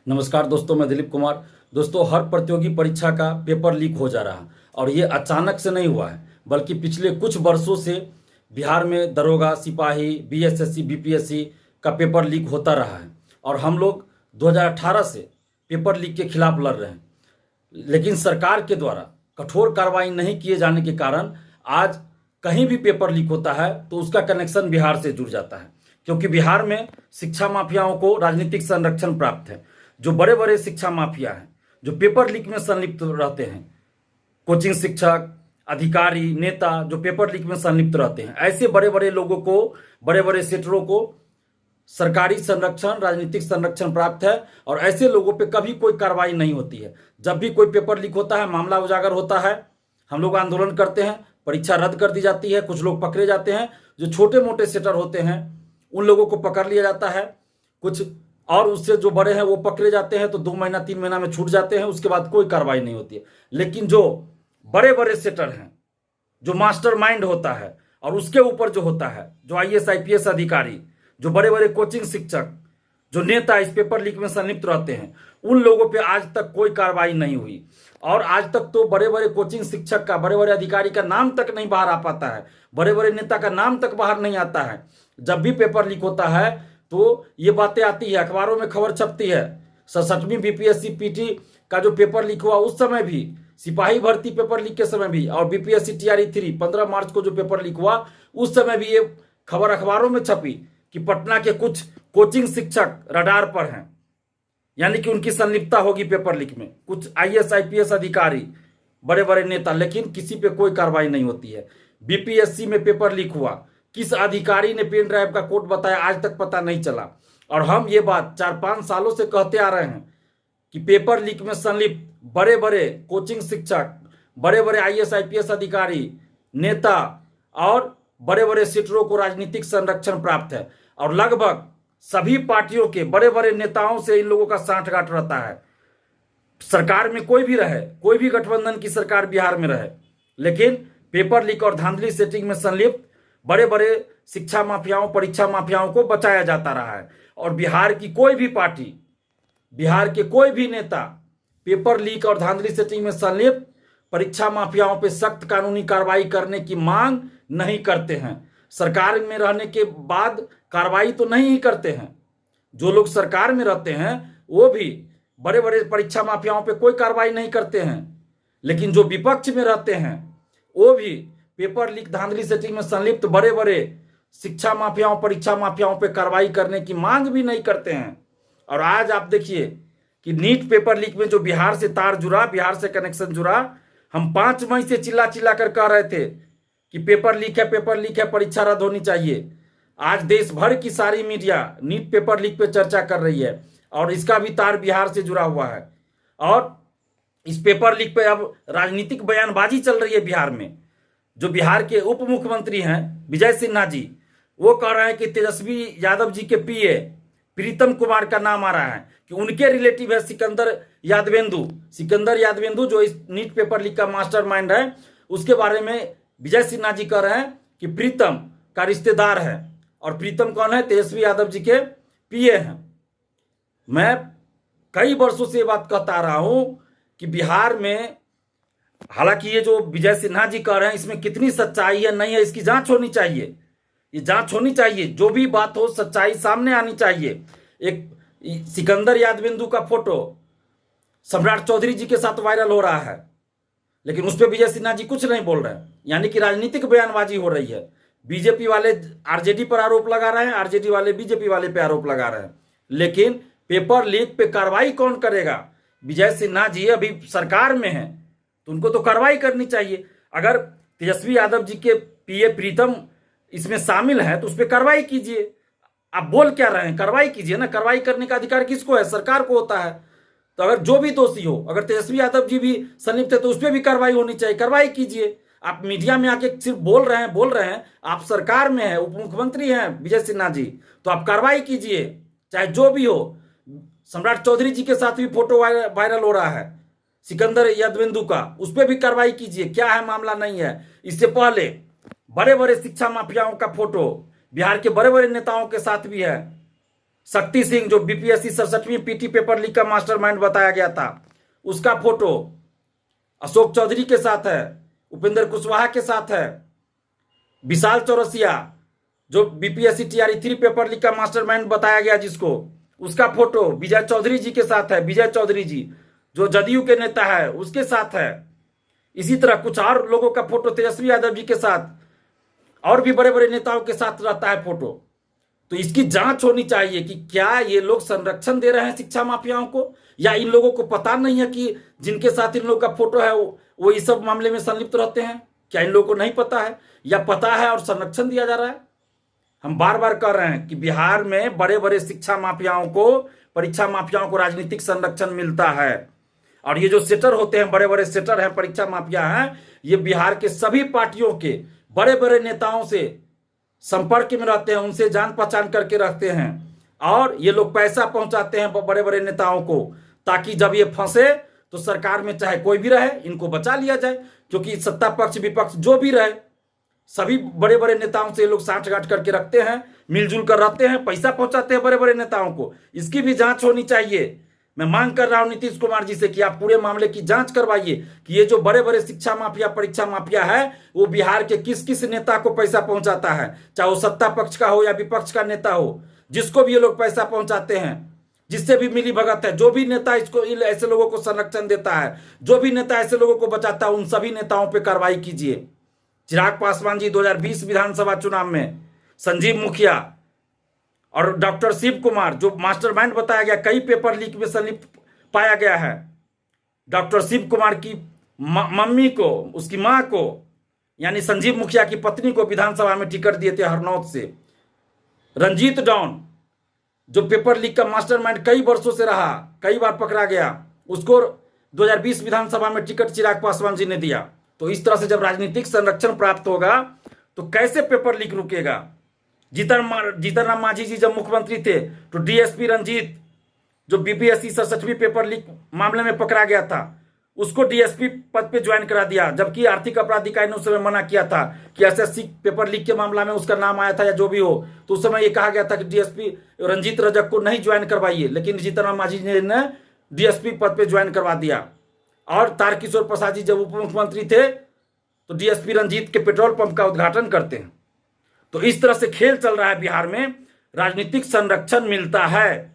नमस्कार दोस्तों, मैं दिलीप कुमार। दोस्तों, हर प्रतियोगी परीक्षा का पेपर लीक हो जा रहा है और ये अचानक से नहीं हुआ है, बल्कि पिछले कुछ वर्षों से बिहार में दरोगा, सिपाही, बीएसएससी, बीपीएससी का पेपर लीक होता रहा है और हम लोग 2018 से पेपर लीक के खिलाफ लड़ रहे हैं। लेकिन सरकार के द्वारा कठोर कार्रवाई नहीं किए जाने के कारण आज कहीं भी पेपर लीक होता है तो उसका कनेक्शन बिहार से जुड़ जाता है, क्योंकि बिहार में शिक्षा माफियाओं को राजनीतिक संरक्षण प्राप्त है। जो बड़े बड़े शिक्षा माफिया हैं, जो पेपर लीक में संलिप्त रहते हैं, कोचिंग शिक्षक, अधिकारी, नेता जो पेपर लीक में संलिप्त रहते हैं, ऐसे बड़े बड़े लोगों को, बड़े बड़े सेटरों को सरकारी संरक्षण, राजनीतिक संरक्षण प्राप्त है और ऐसे लोगों पे कभी कोई कार्रवाई नहीं होती है। जब भी कोई पेपर लीक होता है, मामला उजागर होता है, हम लोग आंदोलन करते हैं, परीक्षा रद्द कर दी जाती है, कुछ लोग पकड़े जाते हैं। जो छोटे मोटे सेटर होते हैं उन लोगों को पकड़ लिया जाता है, कुछ और उससे जो बड़े हैं वो पकड़े जाते हैं तो 2 महीना 3 महीना में छूट जाते हैं, उसके बाद कोई कार्रवाई नहीं होती है। लेकिन जो बड़े बड़े सेटर हैं, जो मास्टरमाइंड होता है और उसके ऊपर जो होता है, जो आईएएस आईपीएस अधिकारी, जो बड़े बड़े कोचिंग शिक्षक, जो नेता इस पेपर लीक में संलिप्त रहते हैं, उन लोगों पे आज तक कोई कार्रवाई नहीं हुई। और आज तक तो बड़े बड़े कोचिंग शिक्षक का, बड़े बड़े अधिकारी का नाम तक नहीं बाहर आ पाता है, बड़े बड़े नेता का नाम तक बाहर नहीं आता है। जब भी पेपर लीक होता है तो ये बातें आती है, अखबारों में खबर छपती है। 67वीं बीपीएससी पीटी का जो पेपर लीक हुआ उस समय भी, सिपाही भर्ती पेपर लीक के समय भी, और बीपीएससी टीआरई 3 15 मार्च को जो पेपर लीक हुआ उस समय भी ये खबर अखबारों में छपी कि पटना के कुछ कोचिंग शिक्षक रडार पर हैं, यानी कि उनकी संलिप्तता होगी पेपर लीक में, कुछ आईएएस आईपीएस अधिकारी, बड़े बड़े नेता। लेकिन किसी पे कोई कार्रवाई नहीं होती है। बीपीएससी में पेपर लीक हुआ, किस अधिकारी ने पेन ड्राइव का कोड बताया आज तक पता नहीं चला। और हम ये बात 4-5 सालों से कहते आ रहे हैं कि पेपर लीक में संलिप्त बड़े बड़े कोचिंग शिक्षक, बड़े बड़े आईएएस आईपीएस अधिकारी, नेता और बड़े बड़े सीटरों को राजनीतिक संरक्षण प्राप्त है और लगभग सभी पार्टियों के बड़े बड़े नेताओं से इन लोगों का सांठगांठ रहता है। सरकार में कोई भी रहे, कोई भी गठबंधन की सरकार बिहार में रहे, लेकिन पेपर लीक और धांधली सेटिंग में संलिप्त बड़े बड़े शिक्षा माफियाओं, परीक्षा माफियाओं को बचाया जाता रहा है। और बिहार की कोई भी पार्टी, बिहार के कोई भी नेता पेपर लीक और धांधली सेटिंग में संलिप्त परीक्षा माफियाओं पर सख्त कानूनी कार्रवाई करने की मांग नहीं करते हैं। सरकार में रहने के बाद कार्रवाई तो नहीं ही करते हैं। जो लोग सरकार में रहते हैं वो भी बड़े बड़े परीक्षा माफियाओं पे कोई कार्रवाई नहीं करते हैं, लेकिन जो विपक्ष में रहते हैं वो भी पेपर लीक, धांधली सेटिंग में संलिप्त बड़े बड़े शिक्षा माफियाओं, परीक्षा माफियाओं पे कार्रवाई करने की मांग भी नहीं करते हैं। और आज आप देखिए कि नीट पेपर लीक में जो बिहार से तार जुड़ा, बिहार से कनेक्शन जुड़ा, हम 5 मई से चिल्ला चिल्ला कर कह रहे थे कि पेपर लीक है, पेपर लीक है, परीक्षा रद्द होनी चाहिए। आज देश भर की सारी मीडिया नीट पेपर लीक पे चर्चा कर रही है और इसका भी तार बिहार से जुड़ा हुआ है। और इस पेपर लीक पे अब राजनीतिक बयानबाजी चल रही है बिहार में। जो बिहार के उप मुख्यमंत्री हैं विजय सिन्हा जी, वो कह रहे हैं कि तेजस्वी यादव जी के पीए प्रीतम कुमार का नाम आ रहा है कि उनके रिलेटिव है सिकंदर यादवेंदु जो इस नीट पेपर लीक का मास्टरमाइंड है। उसके बारे में विजय सिन्हा जी कह रहे हैं कि प्रीतम का रिश्तेदार है। और प्रीतम कौन है? तेजस्वी यादव जी के पीए हैं। मैं कई वर्षों से ये बात कहता आ रहा हूं कि बिहार में, हालांकि ये जो विजय सिन्हा जी कह रहे हैं इसमें कितनी सच्चाई है नहीं है इसकी जांच होनी चाहिए। ये जांच होनी चाहिए, जो भी बात हो सच्चाई सामने आनी चाहिए। एक सिकंदर यादवेंदु का फोटो सम्राट चौधरी जी के साथ वायरल हो रहा है, लेकिन उस पर विजय सिन्हा जी कुछ नहीं बोल रहे हैं, यानी कि राजनीतिक बयानबाजी हो रही है। बीजेपी वाले आरजेडी पर आरोप लगा रहे हैं, आरजेडी वाले बीजेपी वाले पे आरोप लगा रहे हैं। लेकिन पेपर लीक पे कार्रवाई कौन करेगा? विजय सिन्हा जी अभी सरकार में है तो उनको तो कार्रवाई करनी चाहिए। अगर तेजस्वी यादव जी के पीए प्रीतम इसमें शामिल है तो उस पर कार्रवाई कीजिए। आप बोल क्या रहे हैं? कार्रवाई कीजिए ना। कार्रवाई करने का अधिकार किसको है? सरकार को होता है। तो अगर जो भी दोषी हो, अगर तेजस्वी यादव जी भी संलिप्त है तो उस पर भी कार्रवाई होनी चाहिए। कार्रवाई कीजिए। आप मीडिया में आके सिर्फ बोल रहे हैं। आप सरकार में है, उप मुख्यमंत्री हैं विजय सिन्हा जी, तो आप कार्रवाई कीजिए, चाहे जो भी हो। सम्राट चौधरी जी के साथ भी फोटो वायरल हो रहा है सिकंदर यादवेंदु का, उस पर भी कार्रवाई कीजिए। क्या है मामला? नहीं है। इससे पहले बड़े बड़े शिक्षा माफियाओं का फोटो बिहार के बड़े बड़े नेताओं के साथ भी है। शक्ति सिंह जो बीपीएससी 67वीं पीटी पेपर लीक का मास्टरमाइंड बताया गया था, उसका फोटो अशोक चौधरी के साथ है, उपेंद्र कुशवाहा के साथ है। विशाल चौरसिया जो बीपीएससी टीआरई 3 पेपर लीक का मास्टरमाइंड बताया गया जिसको, उसका फोटो विजय चौधरी जी के साथ है। विजय चौधरी जी जो जदयू के नेता है उसके साथ है। इसी तरह कुछ और लोगों का फोटो तेजस्वी यादव जी के साथ और भी बड़े बड़े नेताओं के साथ रहता है फोटो। तो इसकी जांच होनी चाहिए कि क्या ये लोग संरक्षण दे रहे हैं शिक्षा माफियाओं को, या इन लोगों को पता नहीं है कि जिनके साथ इन लोगों का फोटो है वो इस सब मामले में संलिप्त रहते हैं। क्या इन लोगों को नहीं पता है, या पता है और संरक्षण दिया जा रहा है? हम बार बार कह रहे हैं कि बिहार में बड़े बड़े शिक्षा माफियाओं को, परीक्षा माफियाओं को राजनीतिक संरक्षण मिलता है। और ये जो सेटर होते हैं, बड़े बड़े सेटर हैं, परीक्षा माफिया हैं, ये बिहार के सभी पार्टियों के बड़े बड़े नेताओं से संपर्क में रहते हैं, उनसे जान पहचान करके रखते हैं। और ये लोग पैसा पहुंचाते हैं बड़े बड़े नेताओं को, ताकि जब ये फंसे तो सरकार में चाहे कोई भी रहे इनको बचा लिया जाए। क्योंकि सत्ता पक्ष विपक्ष जो भी रहे, सभी बड़े बड़े नेताओं से ये लोग साठगांठ करके रखते हैं, मिलजुल कर रहते हैं, पैसा पहुंचाते हैं बड़े बड़े नेताओं को। इसकी भी जांच होनी चाहिए। मैं मांग कर रहा हूं नीतीश कुमार जी से कि आप पूरे मामले की जांच करवाइए कि ये जो बड़े बड़े शिक्षा माफिया, परीक्षा माफिया है, वो बिहार के किस किस नेता को पैसा पहुंचाता है, चाहे वो सत्ता पक्ष का हो या विपक्ष का नेता हो, जिसको भी ये लोग पैसा पहुंचाते हैं, जिससे भी मिली भगत है, जो भी नेता इसको ऐसे लोगों को संरक्षण देता है, जो भी नेता ऐसे लोगों को बचाता है, उन सभी नेताओं पर कार्रवाई कीजिए। चिराग पासवान जी 2020 विधानसभा चुनाव में, संजीव मुखिया और डॉक्टर शिव कुमार जो मास्टरमाइंड बताया गया, कई पेपर लीक में संलिप्त पाया गया है। डॉक्टर शिव कुमार की मम्मी को, उसकी मां को, यानी संजीव मुखिया की पत्नी को विधानसभा में टिकट दिए थे हरनौत से। रंजीत डॉन जो पेपर लीक का मास्टरमाइंड कई वर्षों से रहा, कई बार पकड़ा गया, उसको 2020 विधानसभा में टिकट चिराग पासवान जी ने दिया। तो इस तरह से जब राजनीतिक संरक्षण प्राप्त होगा तो कैसे पेपर लीक रुकेगा? जीतन राम मांझी जी जब मुख्यमंत्री थे तो डीएसपी रंजीत जो बीपीएससी 67वीं पेपर लीक मामले में पकड़ा गया था, उसको डीएसपी पद पे ज्वाइन करा दिया, जबकि आर्थिक अपराध इकाई ने उस समय मना किया था कि एसएससी पेपर लीक के मामला में उसका नाम आया था या जो भी हो, तो उस समय ये कहा गया था कि डीएसपी रंजीत रजक को नहीं ज्वाइन करवाइए, लेकिन जीतन राम मांझी ने डीएसपी पद पे ज्वाइन करवा दिया। और तारकिशोर प्रसाद जी जब उप मुख्यमंत्री थे तो डीएसपी रंजीत के पेट्रोल पंप का उद्घाटन करते हैं। तो इस तरह से खेल चल रहा है बिहार में, राजनीतिक संरक्षण मिलता है।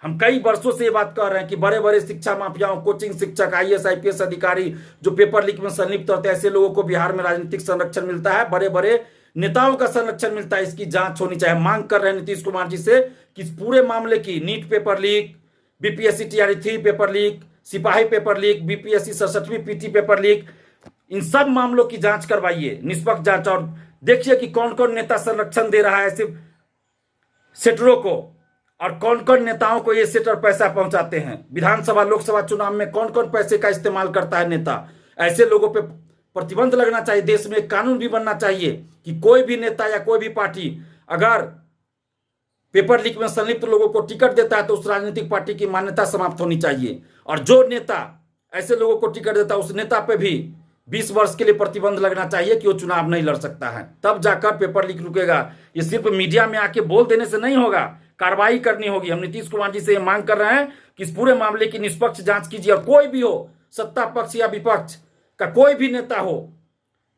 हम कई वर्षों से ये बात कह रहे हैं कि बड़े बड़े शिक्षा माफियाओं, कोचिंग शिक्षक, आईएएस आईपीएस अधिकारी जो पेपर लीक में संलिप्त होते हैं, ऐसे लोगों को बिहार में राजनीतिक संरक्षण मिलता है, बड़े बड़े नेताओं का संरक्षण मिलता है। इसकी जांच होनी चाहिए। मांग कर रहे हैं नीतीश कुमार जी से कि इस पूरे मामले की, NEET paper leak, BPSC TRE 3 paper leak, सिपाही पेपर लीक, बीपीएससी 67वीं पीटी पेपर लीक, इन सब मामलों की जांच करवाइए, निष्पक्ष जांच। और देखिए कि कौन कौन नेता संरक्षण दे रहा है ऐसे सेटरों को, और कौन कौन नेताओं को ये सेटर पैसा पहुंचाते हैं। विधानसभा लोकसभा चुनाव में कौन कौन पैसे का इस्तेमाल करता है नेता, ऐसे लोगों पे प्रतिबंध लगना चाहिए। देश में एक कानून भी बनना चाहिए कि कोई भी नेता या कोई भी पार्टी अगर पेपर लीक में संलिप्त लोगों को टिकट देता है तो उस राजनीतिक पार्टी की मान्यता समाप्त होनी चाहिए। और जो नेता ऐसे लोगों को टिकट देता है उस नेता पे भी 20 वर्ष के लिए प्रतिबंध लगना चाहिए कि वो चुनाव नहीं लड़ सकता है, तब जाकर पेपर लीक रुकेगा। ये सिर्फ मीडिया में आके बोल देने से नहीं होगा, कार्रवाई करनी होगी। हम नीतीश कुमार जी से ये मांग कर रहे हैं कि इस पूरे मामले की निष्पक्ष जांच कीजिए, और कोई भी हो, सत्ता पक्ष या विपक्ष का कोई भी नेता हो,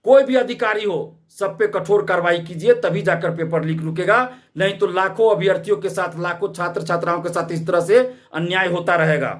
कोई भी अधिकारी हो, सब पे कठोर कार्रवाई कीजिए, तभी जाकर पेपर लीक रुकेगा। नहीं तो लाखों अभ्यर्थियों के साथ, लाखों छात्र छात्राओं के साथ इस तरह से अन्याय होता रहेगा।